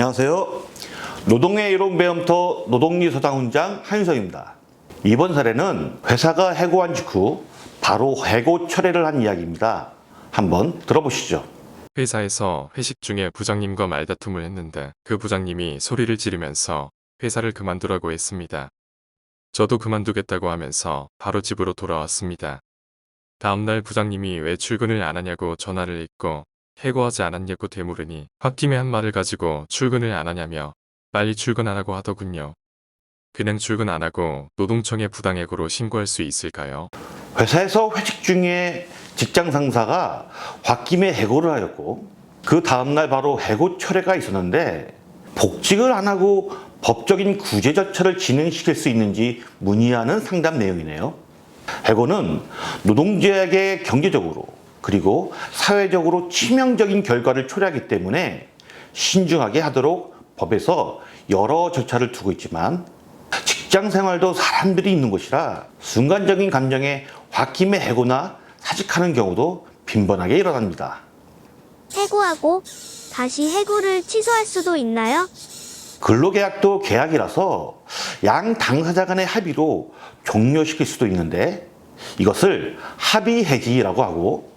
안녕하세요. 노동의 이론 배움터 노동리서당 훈장 한유성입니다. 이번 사례는 회사가 해고한 직후 바로 해고 철회를 한 이야기입니다. 한번 들어보시죠. 회사에서 회식 중에 부장님과 말다툼을 했는데 그 부장님이 소리를 지르면서 회사를 그만두라고 했습니다. 저도 그만두겠다고 하면서 바로 집으로 돌아왔습니다. 다음날 부장님이 왜 출근을 안 하냐고 전화를 했고 해고하지 않았냐고 되물으니 홧김에 한 말을 가지고 출근을 안 하냐며 빨리 출근하라고 하더군요. 그냥 출근 안 하고 노동청에 부당해고로 신고할 수 있을까요? 회사에서 회식 중에 직장 상사가 홧김에 해고를 하였고 그 다음날 바로 해고 철회가 있었는데 복직을 안 하고 법적인 구제 절차를 진행시킬 수 있는지 문의하는 상담 내용이네요. 해고는 노동자에게 경제적으로 그리고 사회적으로 치명적인 결과를 초래하기 때문에 신중하게 하도록 법에서 여러 절차를 두고 있지만 직장 생활도 사람들이 있는 곳이라 순간적인 감정에 홧김에 해고나 사직하는 경우도 빈번하게 일어납니다. 해고하고 다시 해고를 취소할 수도 있나요? 근로계약도 계약이라서 양 당사자 간의 합의로 종료시킬 수도 있는데 이것을 합의해지라고 하고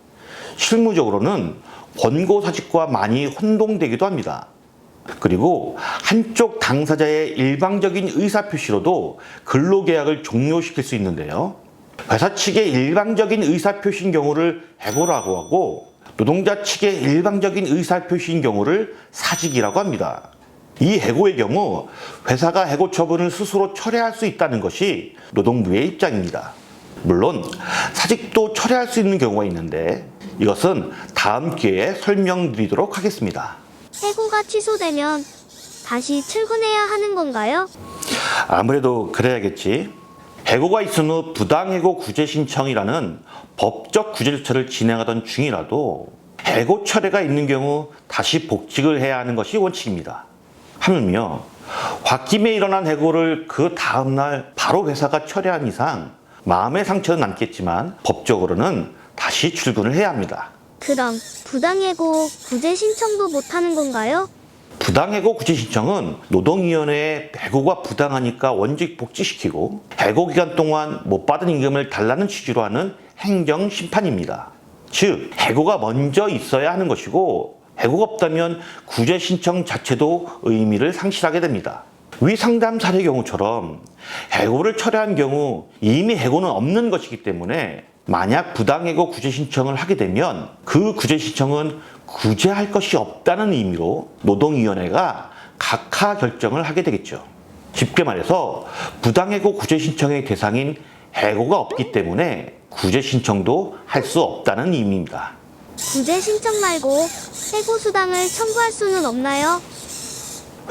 실무적으로는 권고사직과 많이 혼동되기도 합니다. 그리고 한쪽 당사자의 일방적인 의사표시로도 근로계약을 종료시킬 수 있는데요. 회사 측의 일방적인 의사표시인 경우를 해고라고 하고 노동자 측의 일방적인 의사표시인 경우를 사직이라고 합니다. 이 해고의 경우 회사가 해고 처분을 스스로 철회할 수 있다는 것이 노동부의 입장입니다. 물론 사직도 철회할 수 있는 경우가 있는데 이것은 다음 기회에 설명드리도록 하겠습니다. 해고가 취소되면 다시 출근해야 하는 건가요? 아무래도 그래야겠지. 해고가 있은 후 부당해고 구제 신청이라는 법적 구제 절차를 진행하던 중이라도 해고 철회가 있는 경우 다시 복직을 해야 하는 것이 원칙입니다. 하물며 홧김에 일어난 해고를 그 다음날 바로 회사가 철회한 이상 마음의 상처는 남겠지만 법적으로는 다시 출근을 해야 합니다. 그럼 부당해고 구제 신청도 못하는 건가요? 부당해고 구제 신청은 노동위원회에 해고가 부당하니까 원직 복직시키고 해고 기간 동안 못 받은 임금을 달라는 취지로 하는 행정심판입니다. 즉 해고가 먼저 있어야 하는 것이고 해고가 없다면 구제 신청 자체도 의미를 상실하게 됩니다. 위 상담 사례 경우처럼 해고를 철회한 경우 이미 해고는 없는 것이기 때문에 만약 부당해고 구제 신청을 하게 되면 그 구제 신청은 구제할 것이 없다는 의미로 노동위원회가 각하 결정을 하게 되겠죠. 쉽게 말해서 부당해고 구제 신청의 대상인 해고가 없기 때문에 구제 신청도 할 수 없다는 의미입니다. 구제 신청 말고 해고 수당을 청구할 수는 없나요?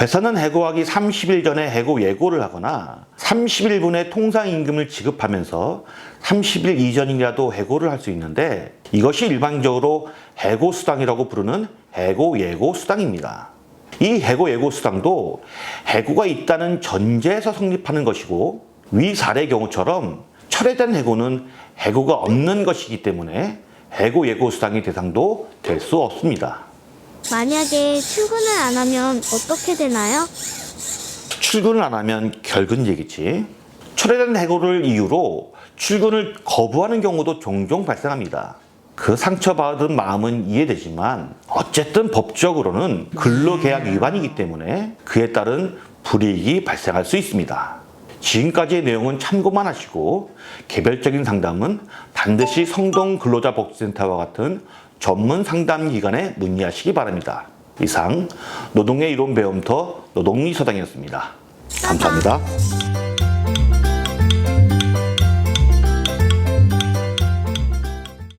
회사는 해고하기 30일 전에 해고 예고를 하거나 30일분의 통상임금을 지급하면서 30일 이전이라도 해고를 할 수 있는데 이것이 일반적으로 해고수당이라고 부르는 해고예고수당입니다. 이 해고예고수당도 해고가 있다는 전제에서 성립하는 것이고 위 사례 경우처럼 철회된 해고는 해고가 없는 것이기 때문에 해고예고수당의 대상도 될 수 없습니다. 만약에 출근을 안 하면 어떻게 되나요? 출근을 안 하면 결근이겠지. 철회된 해고를 이유로 출근을 거부하는 경우도 종종 발생합니다. 그 상처받은 마음은 이해되지만 어쨌든 법적으로는 근로계약 위반이기 때문에 그에 따른 불이익이 발생할 수 있습니다. 지금까지의 내용은 참고만 하시고 개별적인 상담은 반드시 성동근로자복지센터와 같은 전문 상담 기관에 문의하시기 바랍니다. 이상 노동의 이론 배움터 노동리서당이었습니다. 감사합니다.